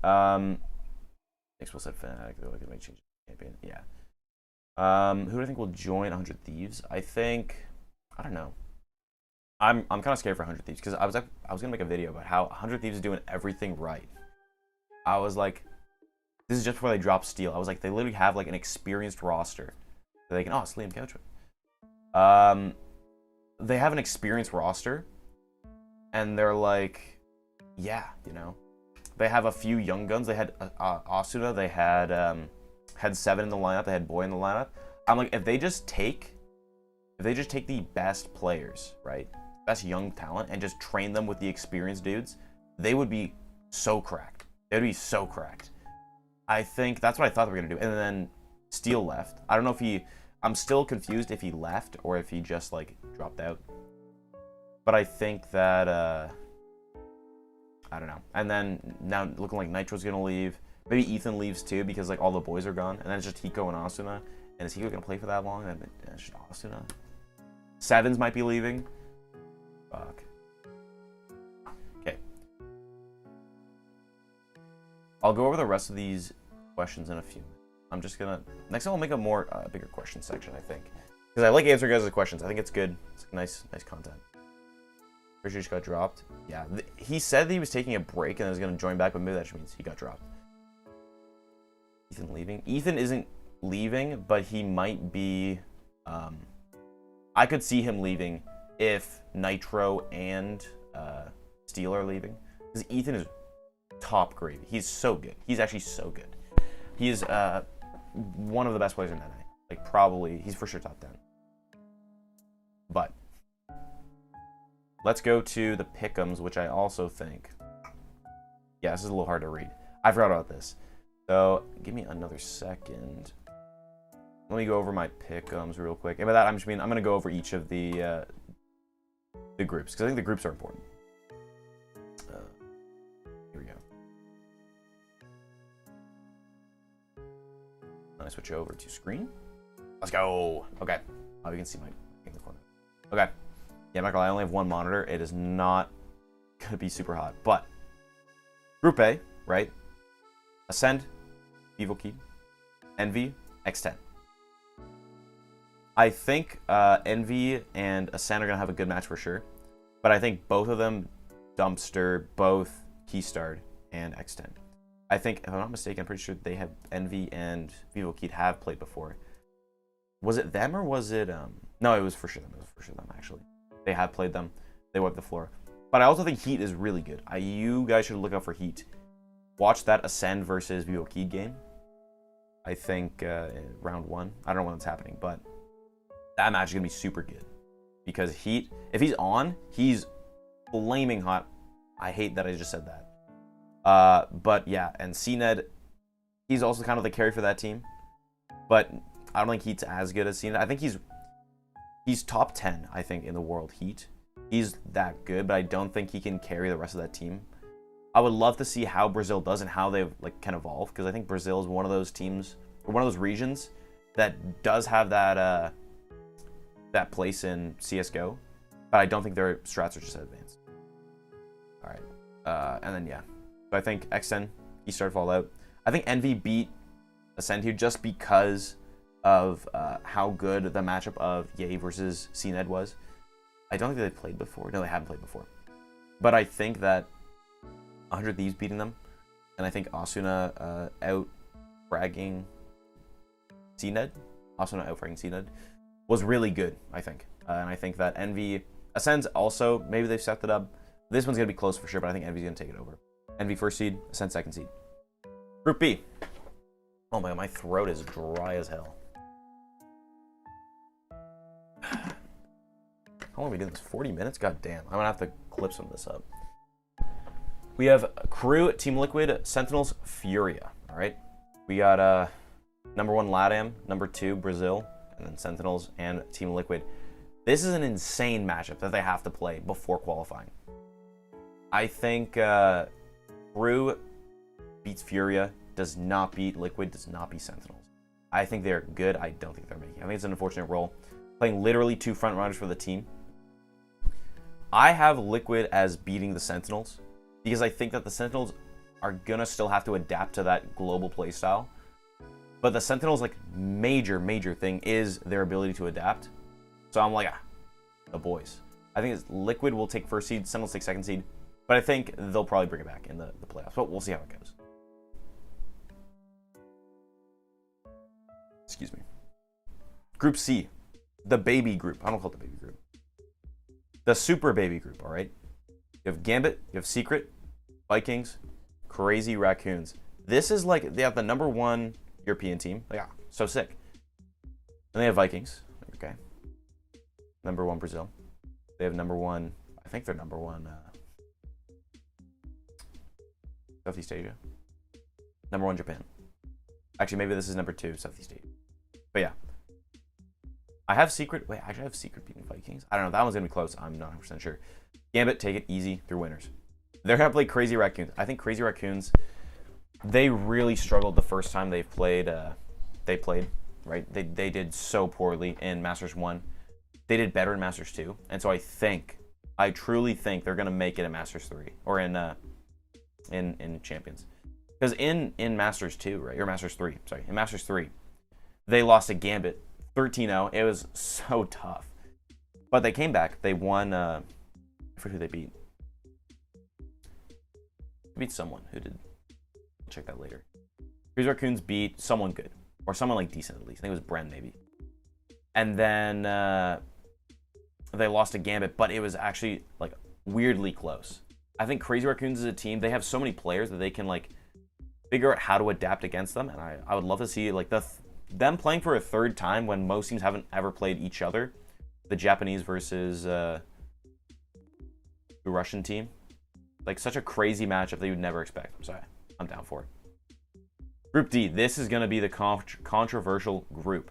Mixwell said Fnatic, though I could make changes to champion. Yeah. Who do I think will join 100 Thieves? I think, I don't know. I'm kind of scared for 100 Thieves because I was gonna make a video about how 100 Thieves is doing everything right. I was like, this is just before they drop Steel. I was like, they literally have like an experienced roster. So they can, oh, it's Liam Couchman. They have an experienced roster, and they're like, yeah, you know, They have a few young guns. They had Asuna. They had 7 in the lineup. They had Boy in the lineup. I'm like, if they just take the best players, right, best young talent, and just train them with the experienced dudes, they would be so cracked. They would be so cracked. I think that's what I thought they were gonna do. And then Steel left. I don't know if he. I'm still confused if he left or if he just like dropped out. But I think that I don't know. And then now looking like Nitro's gonna leave. Maybe Ethan leaves too because like all the boys are gone. And then it's just Hiko and Asuna. And is Hiko gonna play for that long? And it's just Asuna. Sevens might be leaving. Fuck. Okay. I'll go over the rest of these questions in a few minutes. I'm just gonna next time I'll make a more bigger question section, I think, because I like answering guys' questions. I think it's good. It's nice content. Pretty sure he just got dropped. Yeah, he said that he was taking a break and was gonna join back, but maybe that just means he got dropped. Ethan leaving. Ethan isn't leaving, but he might be. I could see him leaving if Nitro and Steel are leaving, because Ethan is top grade. He's so good. He's actually so good. He is one of the best players in NA. Like, probably, he's for sure top 10. But let's go to the pick'ems, which I also think. Yeah, this is a little hard to read. I forgot about this. So, give me another second. Let me go over my pick'ems real quick. And by that, I'm going to go over each of the groups, because I think the groups are important. Here we go. I switch over to screen. Let's go. Okay. Oh, you can see my in the corner. Okay. Yeah, Michael, I only have one monitor. It is not gonna be super hot. But Group A, right? Ascend, Evokey, Envy, X10. I think Envy and Ascend are gonna have a good match for sure. But I think both of them dumpster both Keystart and X10. I think, if I'm not mistaken, I'm pretty sure they have Envy and Evokey have played before. Was it them or was it no, it was for sure them. It was for sure them actually. They have played them. They wiped the floor. But I also think Heat is really good. You guys should look out for Heat. Watch that Ascend versus Evokey game. I think round 1. I don't know when it's happening, but that match is gonna be super good. Because Heat, if he's on, he's flaming hot. I hate that I just said that. But yeah, and CNED, he's also kind of the carry for that team. But I don't think Heat's as good as CNED. I think he's top 10, I think, in the world Heat. He's that good, but I don't think he can carry the rest of that team. I would love to see how Brazil does and how they like can evolve, because I think Brazil is one of those teams, or one of those regions that does have that that place in CSGO, but I don't think their strats are just that advanced. All right, and then yeah. So I think X10, he started Fallout. I think Envy beat Ascend here just because of how good the matchup of Ye versus CNED was. I don't think they played before. No, they haven't played before. But I think that 100 Thieves beating them, and I think Asuna out-fragging CNED, was really good, I think. And I think that Envy, Ascend's also, maybe they've set it up. This one's going to be close for sure, but I think Envy's going to take it over. Envy first seed, Ascend second seed. Group B. Oh my god, my throat is dry as hell. How long are we doing this? 40 minutes? God damn. I'm going to have to clip some of this up. We have Crew, Team Liquid, Sentinels, Furia. All right. We got number 1 LATAM, number 2 Brazil, and then Sentinels and Team Liquid. This is an insane matchup that they have to play before qualifying. I think Crew beats Furia, does not beat Liquid, does not beat Sentinels. I think they're good. I don't think they're making. I think it's an unfortunate role. Playing literally 2 front runners for the team. I have Liquid as beating the Sentinels because I think that the Sentinels are gonna still have to adapt to that global playstyle. But the Sentinels' like major thing is their ability to adapt. So I'm like, the boys. I think it's Liquid will take first seed, Sentinels take second seed. But I think they'll probably bring it back in the playoffs. But we'll see how it goes. Excuse me. Group C. The baby group. I don't call it the baby group. The super baby group, all right? You have Gambit, you have Secret, Vikings, Crazy Raccoons. This is like, they have the #1 European team. Yeah, so sick. And they have Vikings. Okay. #1 Brazil. They have #1, I think they're #1 Southeast Asia. #1 Japan. Actually, maybe this is #2 Southeast Asia. But yeah. I have Secret. Wait, actually, I have Secret beating Vikings. I don't know. That one's going to be close. I'm not 100% sure. Gambit, take it easy. They're winners. They're going to play Crazy Raccoons. I think Crazy Raccoons, they really struggled the first time they played, right? They did so poorly in Masters 1. They did better in Masters 2. And so I truly think they're going to make it in Masters 3. Or in Champions. Because in Masters 2, right? Or Masters 3. Sorry. In Masters 3, they lost to Gambit 13-0. It was so tough. But they came back. They won. I forget who they beat. They beat someone. Who did? I'll check that later. Crazy Raccoons beat someone good. Or someone like decent at least. I think it was Bren maybe. And then they lost to Gambit. But it was actually like weirdly close. I think Crazy Raccoons is a team. They have so many players that they can like figure out how to adapt against them. And I would love to see like them playing for a third time when most teams haven't ever played each other. The Japanese versus the Russian team. Like such a crazy matchup that you would never expect. I'm sorry. I'm down for it. Group D. This is going to be the controversial group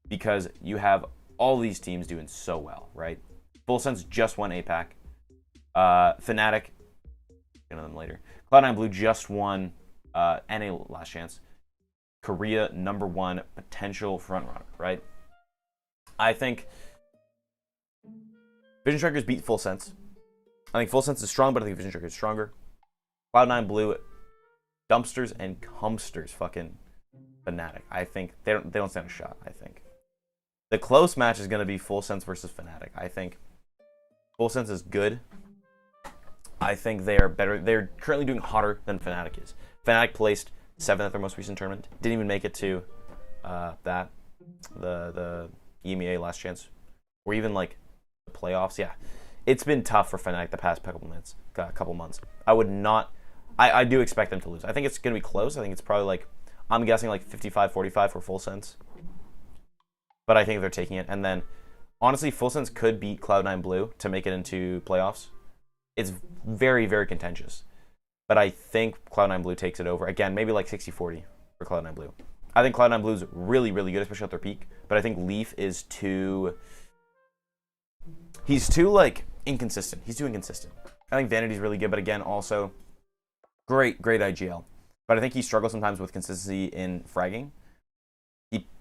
because you have all these teams doing so well, right? Full Sense just won APAC. Fnatic, get into them later. Cloud9 Blue just won NA Last Chance. Korea #1 potential frontrunner, right? I think Vision Strikers beat Full Sense. I think Full Sense is strong, but I think Vision Strikers is stronger. Cloud9 Blue, dumpsters and humpsters, fucking Fnatic. I think they don't stand a shot. I think the close match is going to be Full Sense versus Fnatic. I think Full Sense is good. I think they are better. They're currently doing hotter than Fnatic is. Fnatic placed 7th at their most recent tournament. Didn't even make it to the EMEA Last Chance, or even like the playoffs. Yeah, it's been tough for Fnatic the past couple months. I do expect them to lose. I think it's going to be close. I think it's probably like, I'm guessing like 55-45 for Full Sense. But I think they're taking it. And then, honestly, Full Sense could beat Cloud9 Blue to make it into playoffs. It's very, very contentious. But I think Cloud9 Blue takes it over. Again, maybe like 60-40 for Cloud9 Blue. I think Cloud9 Blue is really, really good, especially at their peak. But I think Leaf is too... He's too, like, inconsistent. He's too inconsistent. I think Vanity's really good, but again, also great IGL. But I think he struggles sometimes with consistency in fragging.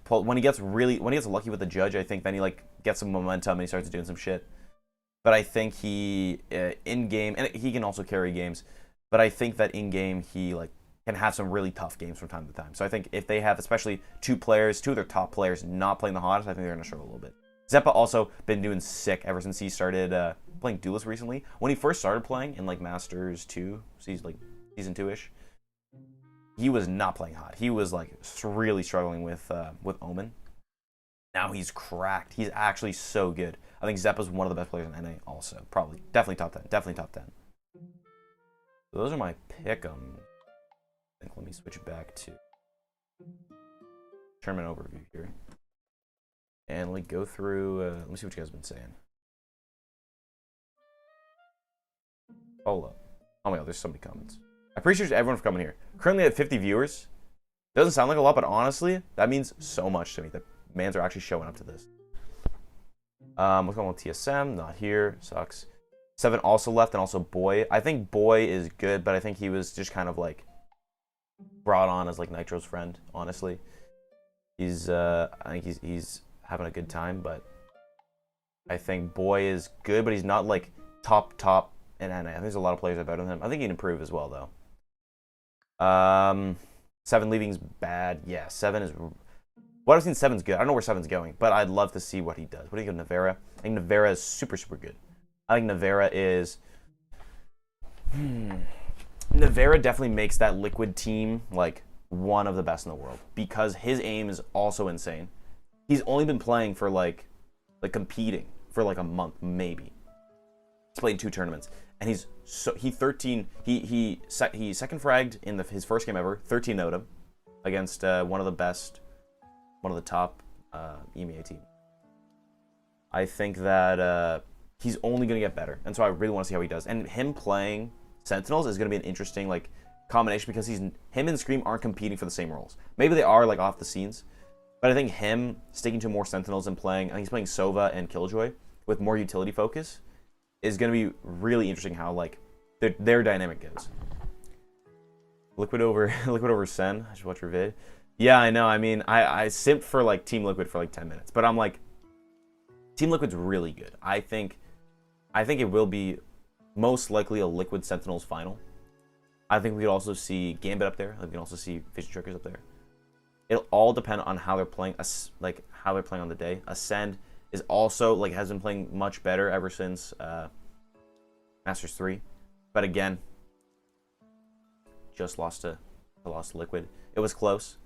When he gets lucky with the judge, I think then he like gets some momentum and he starts doing some shit. But I think he in game, and he can also carry games. But I think that in game he like can have some really tough games from time to time. So I think if they have especially two of their top players not playing the hottest, I think they're gonna struggle a little bit. Zeppa also been doing sick ever since he started playing Duelist recently. When he first started playing in like Masters 2, season 2-ish, he was not playing hot. He was like really struggling with Omen. Now he's cracked. He's actually so good. I think Zeppa's one of the best players in NA also. Probably. Definitely top 10. Definitely top 10. So those are my pick'em. I think let me switch it back to tournament overview here. And like go through, let me see what you guys have been saying. Hold up. Oh my god, there's so many comments. I appreciate everyone for coming here. Currently at 50 viewers. Doesn't sound like a lot, but honestly, that means so much to me. The mans are actually showing up to this. What's going on with TSM? Not here. Sucks. 7 also left, and also Boy. I think Boy is good, but I think he was just kind of like brought on as like Nitro's friend, honestly. I think he's having a good time, but I think Boy is good, but he's not like top in NA. I think there's a lot of players that are better than him. I think he'd improve as well, though. 7 leaving's bad. Yeah, 7 is... What I've seen, 7's good. I don't know where 7's going, but I'd love to see what he does. What do you think of Navera? I think Navera is super, super good. I think Navera is... Navera definitely makes that Liquid team, like, one of the best in the world. Because his aim is also insane. He's only been playing for, like competing for, like, a month, maybe. He's played 2 tournaments. and he second fragged in his first game ever, 13 0'd him against one of the top EMEA team. I think that he's only going to get better, and so I really want to see how he does. And him playing Sentinels is going to be an interesting like combination because him and Scream aren't competing for the same roles. Maybe they are like off the scenes, but I think him sticking to more Sentinels and playing, I think he's playing Sova and Killjoy with more utility focus is going to be really interesting how like their dynamic goes. Liquid over Sen. I should watch your vid. Yeah, I know. I mean, I simped for like Team Liquid for like 10 minutes, but I'm like, Team Liquid's really good. I think it will be most likely a Liquid Sentinels final. I think we could also see Gambit up there. We can also see Vision Trickers up there. It'll all depend on how they're playing, like how they're playing on the day. Ascend is also like has been playing much better ever since Masters 3, but again, just lost to Liquid. It was close.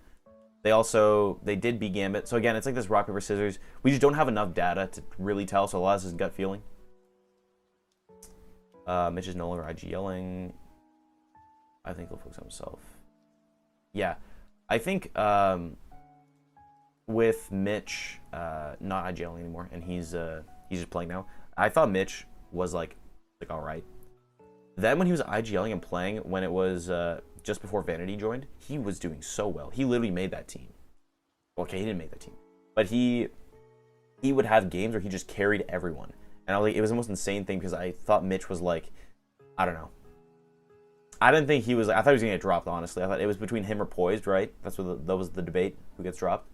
They did beat Gambit. So again, it's like this rock paper scissors. We just don't have enough data to really tell. So a lot of this is gut feeling. Mitch is no longer IG yelling. I think he'll focus on himself. Yeah, I think with Mitch not IG yelling anymore, and he's just playing now. I thought Mitch was like all right. Then when he was IG yelling and playing, when it was just before Vanity joined, he was doing so well. He literally made that team. Okay, he didn't make that team, but he would have games where he just carried everyone, and I was like, it was the most insane thing because I thought Mitch was like, I don't know. I didn't think he was. I thought he was gonna get dropped. Honestly, I thought it was between him or Poised, right? That was the debate. Who gets dropped?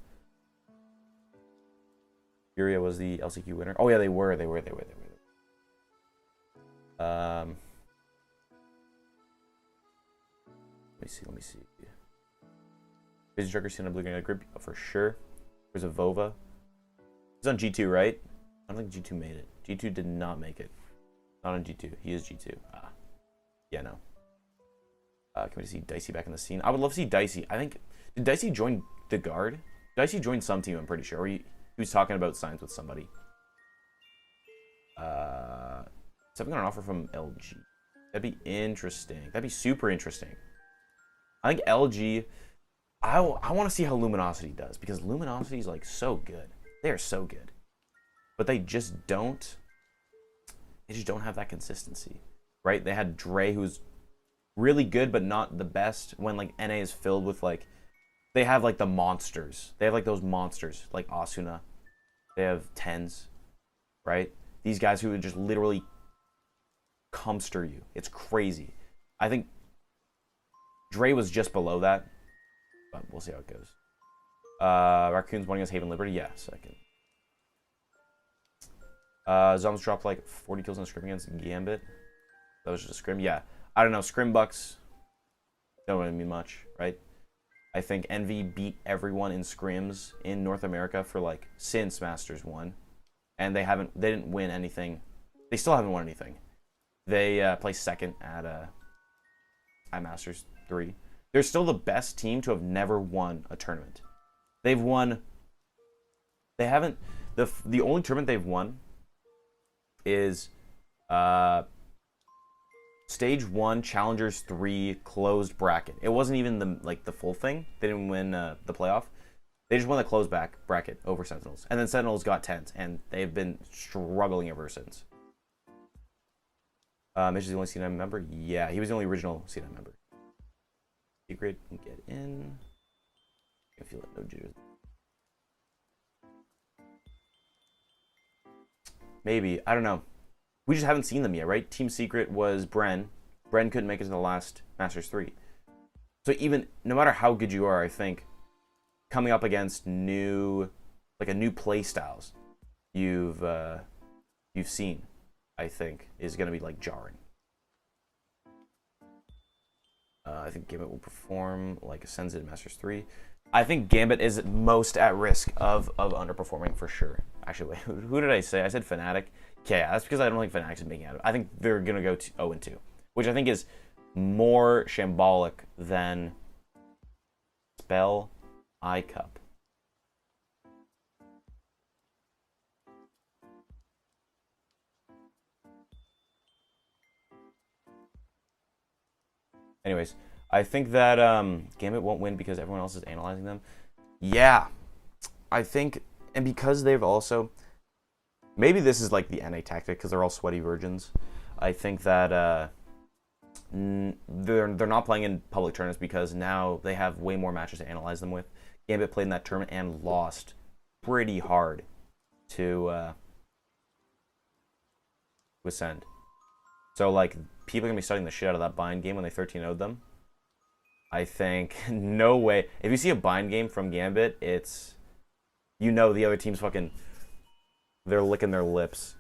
Furia was the LCQ winner. Oh yeah, they were. Let me see. Vision Trucker seen a blue green grip for sure. There's a Vova. He's on G2, right? I don't think G2 made it. G2 did not make it. Not on G2. He is G2. Yeah, no. Can we see Dicey back in the scene? I would love to see Dicey. I think, did Dicey join the Guard? Dicey joined some team, I'm pretty sure. Or he was talking about signs with somebody. Something on an offer from LG. That'd be interesting. That'd be super interesting. I think LG, I want to see how Luminosity does, because Luminosity is like so good. They are so good. But they just don't have that consistency, right? They had Dre, who's really good but not the best, when like NA is filled with like, they have like the monsters. They have like those monsters like Asuna. They have Tens, right? These guys who would just literally comster you. It's crazy. I think Dre was just below that, but we'll see how it goes. Raccoons winning against Haven Liberty. Yeah, second. Zombs dropped like 40 kills in the scrim against Gambit. That was just a scrim. Yeah. I don't know. Scrim Bucks don't really mean much, right? I think Envy beat everyone in scrims in North America for like since Masters 1. And they didn't win anything. They still haven't won anything. They placed second at Masters 3. They're still the best team to have never won a tournament. They haven't, the only tournament they've won is Stage 1, Challengers 3, closed bracket. It wasn't even the full thing. They didn't win the playoff. They just won the closed bracket over Sentinels. And then Sentinels got 10th, and they've been struggling ever since. Mitch is the only C9 member? Yeah, he was the only original C9 member. Secret can get in. I feel like no jitters. Maybe. I don't know. We just haven't seen them yet, right? Team Secret was Bren. Bren couldn't make it to the last Masters 3. So even, no matter how good you are, I think, coming up against new play styles you've seen, I think, is going to be, like, jarring. I think Gambit will perform like Ascends in Masters 3. I think Gambit is most at risk of underperforming for sure. Actually, wait, who did I say? I said Fnatic. Okay, yeah, that's because I don't think Fnatic's making it out. I think they're going to go 0-2, which I think is more shambolic than Spell iCup. Anyways, I think that Gambit won't win because everyone else is analyzing them. Yeah, I think, and because they've also, maybe this is like the NA tactic because they're all sweaty virgins. I think that they're not playing in public tournaments because now they have way more matches to analyze them with. Gambit played in that tournament and lost pretty hard to Ascend. So like people are gonna be studying the shit out of that bind game when they 13-0'd them. I think no way. If you see a bind game from Gambit, it's, you know, the other team's fucking, they're licking their lips.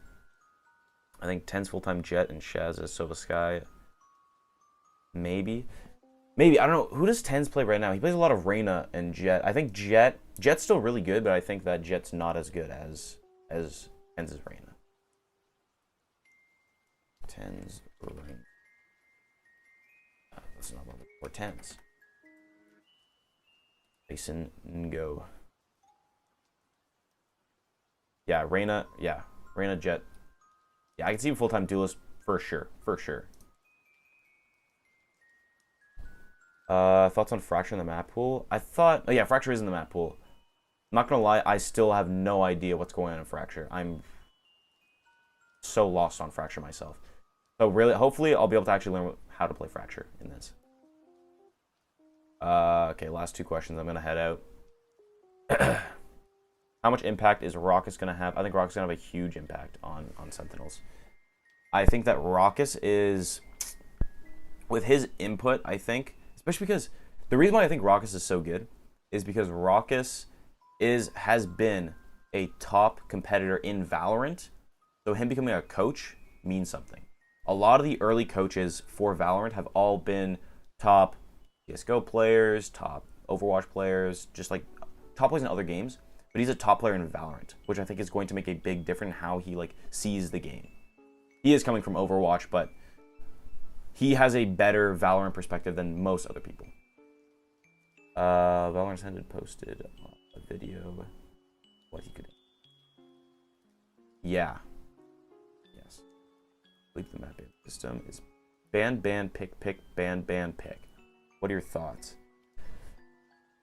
I think Ten's full-time Jet and Shaz as Sova Sky. Maybe. I don't know. Who does Ten's play right now? He plays a lot of Reyna and Jet. I think Jet's still really good, but I think that Jet's not as good as Ten's is Reyna. Ten's Reyna. That's not one or Ten's. Jason Ngo. Yeah, Reyna. Yeah, Reyna Jet. Yeah, I can see him full-time duelist for sure. Thoughts on Fracture in the map pool? I thought, oh yeah, Fracture is in the map pool. I'm not gonna lie, I still have no idea what's going on in Fracture. I'm so lost on Fracture myself. So really, hopefully I'll be able to actually learn how to play Fracture in this. Okay, last two questions. I'm gonna head out. How much impact is Raucus gonna have? I think Raucus is gonna have a huge impact on Sentinels. I think that Raucus is, with his input, I think, especially because the reason why I think Raucus is so good is because Raucus has been a top competitor in Valorant. So him becoming a coach means something. A lot of the early coaches for Valorant have all been top CSGO players, top Overwatch players, just like top players in other games. But he's a top player in Valorant, which I think is going to make a big difference in how he like sees the game. He is coming from Overwatch, but he has a better Valorant perspective than most other people. Valorant Ascended posted a video what he could do. Yeah. Yes. I believe the map system is ban, pick, ban, pick. What are your thoughts?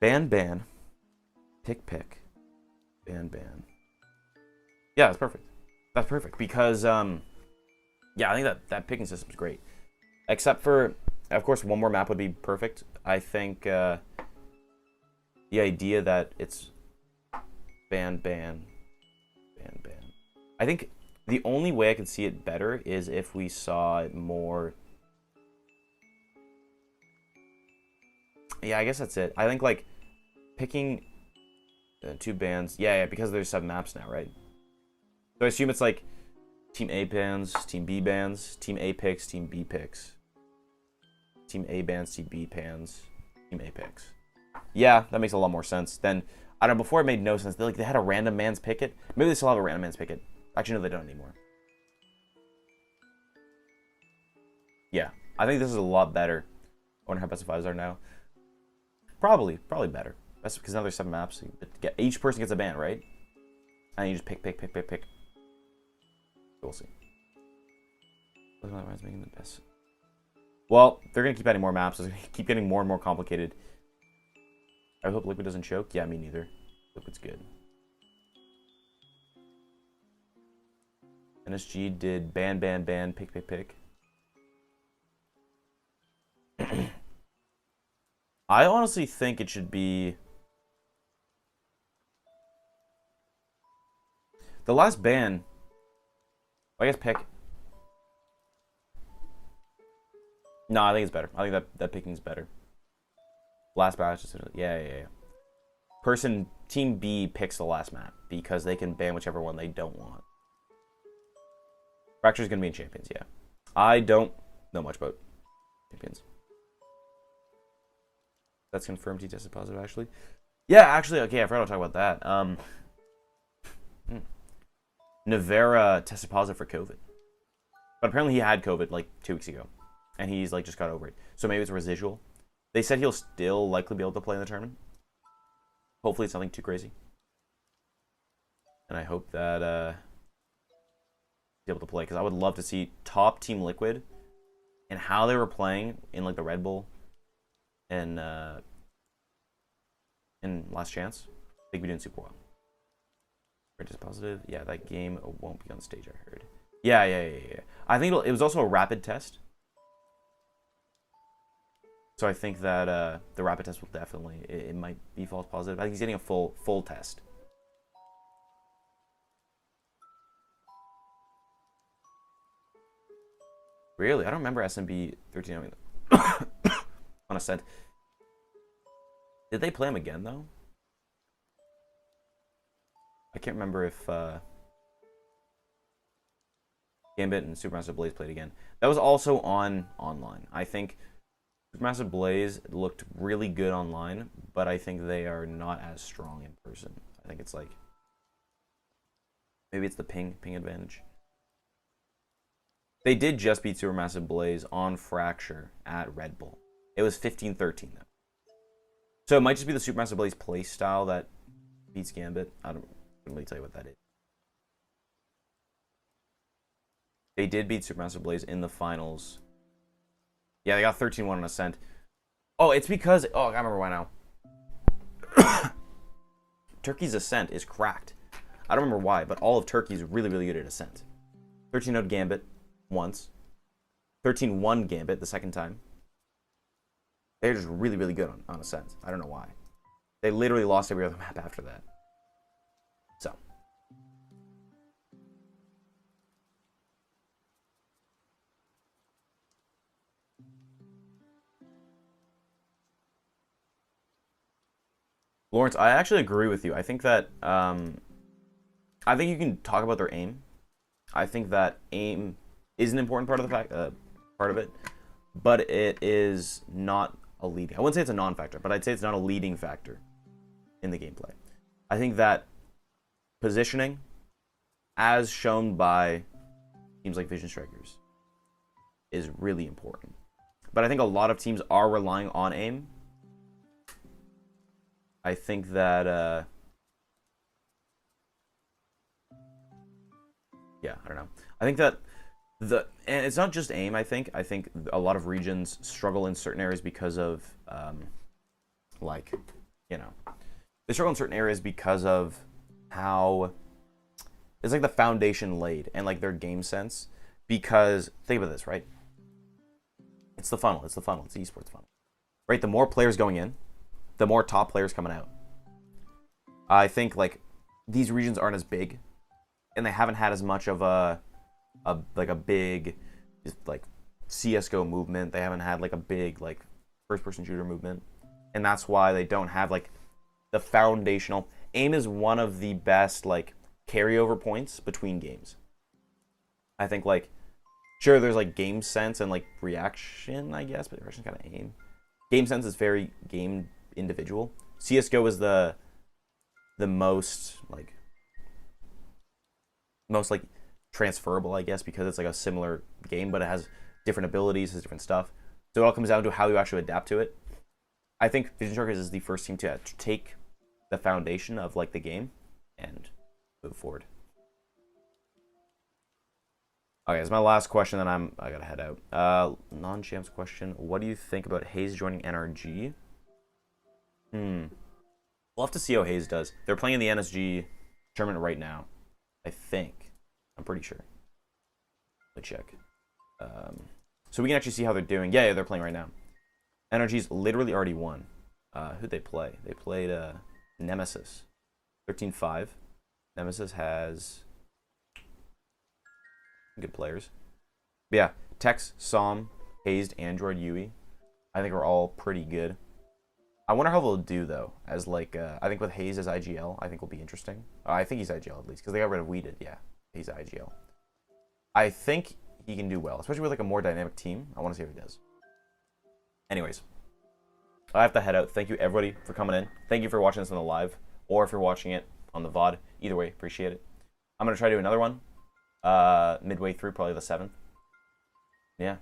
Ban, pick, ban. Yeah, that's perfect. That's perfect because yeah, I think that picking system is great. Except for, of course, one more map would be perfect. I think the idea that it's ban. I think the only way I could see it better is if we saw it more. Yeah, I guess that's it. I think like picking two bans. Yeah, because there's 7 maps now, right? So I assume it's like Team A bans, Team B bans, Team A picks, Team B picks. Team A bans, Team B bans, Team A picks. Yeah, that makes a lot more sense. Then, I don't know, before it made no sense. They had a random man's picket. Maybe they still have a random man's picket. Actually, no, they don't anymore. Yeah, I think this is a lot better. I wonder how best of 5s are now. Probably better. Best because now there's 7 maps. Each person gets a ban, right? And you just pick. We'll see. Making the best. Well, they're gonna keep adding more maps. It's gonna keep getting more and more complicated. I hope Liquid doesn't choke. Yeah, me neither. Liquid's good. NSG did ban, pick. I honestly think it should be the last ban. I guess pick. No, I think it's better. I think that picking's better. Last batch, yeah. Person Team B picks the last map because they can ban whichever one they don't want. Fracture's gonna be in Champions, yeah. I don't know much about Champions. That's confirmed he tested positive, actually. Yeah, actually, okay, I forgot to talk about that. Navera tested positive for COVID. But apparently he had COVID like 2 weeks ago. And he's like just got over it. So maybe it's residual. They said he'll still likely be able to play in the tournament. Hopefully it's nothing too crazy. And I hope that be able to play, because I would love to see top Team Liquid and how they were playing in like the Red Bull in Last Chance. I think we're doing super well. We're just positive. Yeah, that game won't be on stage, I heard. Yeah. I think it was also a rapid test. So I think that the rapid test will definitely, it might be false positive. I think he's getting a full test. Really? I don't remember SMB 13 on Ascent. Did they play him again, though? I can't remember if Gambit and Supermassive Blaze played again. That was also on online. I think Supermassive Blaze looked really good online, but I think they are not as strong in person. I think it's like, maybe it's the ping advantage. They did just beat Supermassive Blaze on Fracture at Red Bull. It was 15-13 though. So it might just be the Supermassive Blaze play style that beats Gambit. I don't really tell you what that is. They did beat Supermassive Blaze in the finals. Yeah, they got 13-1 on Ascent. Oh, it's because... Oh, I remember why now. Turkey's Ascent is cracked. I don't remember why, but all of Turkey is really, really good at Ascent. 13-0 Gambit once. 13-1 Gambit the second time. They're just really, really good on Ascent. I don't know why. They literally lost every other map after that. So. Lawrence, I actually agree with you. I think that I think you can talk about their aim. I think that aim is an important part of the part of it, but it is not a leading. I wouldn't say it's a non-factor, but I'd say it's not a leading factor in the gameplay. I think that positioning, as shown by teams like Vision Strikers, is really important. But I think a lot of teams are relying on aim. I think that, yeah, I don't know. I think that and it's not just aim, I think a lot of regions struggle in certain areas because of, like, you know, they struggle in certain areas because of how, it's like the foundation laid and like their game sense, because, think about this, right? It's the funnel, it's the esports funnel, right? The more players going in, the more top players coming out. I think like these regions aren't as big, and they haven't had as much of a big like CS:GO movement. They haven't had like a big like first-person shooter movement, and that's why they don't have like the foundational. Aim is one of the best like carryover points between games. I think like sure there's like game sense and like reaction, I guess, but reaction's kind of aim. Game sense is very game individual. CS:GO is the most like transferable, I guess, because it's like a similar game, but it has different abilities, has different stuff. So it all comes down to how you actually adapt to it. I think Vision Strikers is the first team to take the foundation of like the game and move forward. Okay, it's my last question, then I gotta head out. Non-champs question: what do you think about Haze joining NRG? We'll have to see how Haze does. They're playing in the NSG tournament right now, I think. I'm pretty sure. Let me check. So we can actually see how they're doing. Yeah, they're playing right now. NRG's literally already won. Who'd they play? They played Nemesis. 13-5. Nemesis has good players. But yeah, Tex, Som, Hazed, Android, Yui, I think are all pretty good. I wonder how they'll do though, as like I think with Haze as IGL, I think will be interesting. I think he's IGL at least because they got rid of Weeded. Yeah, he's IGL. I think he can do well, especially with like a more dynamic team. I want to see how he does. Anyways, I have to head out. Thank you everybody for coming in. Thank you for watching this on the live, or if you're watching it on the VOD. Either way, appreciate it. I'm gonna try to do another one midway through, probably the 7th. Yeah.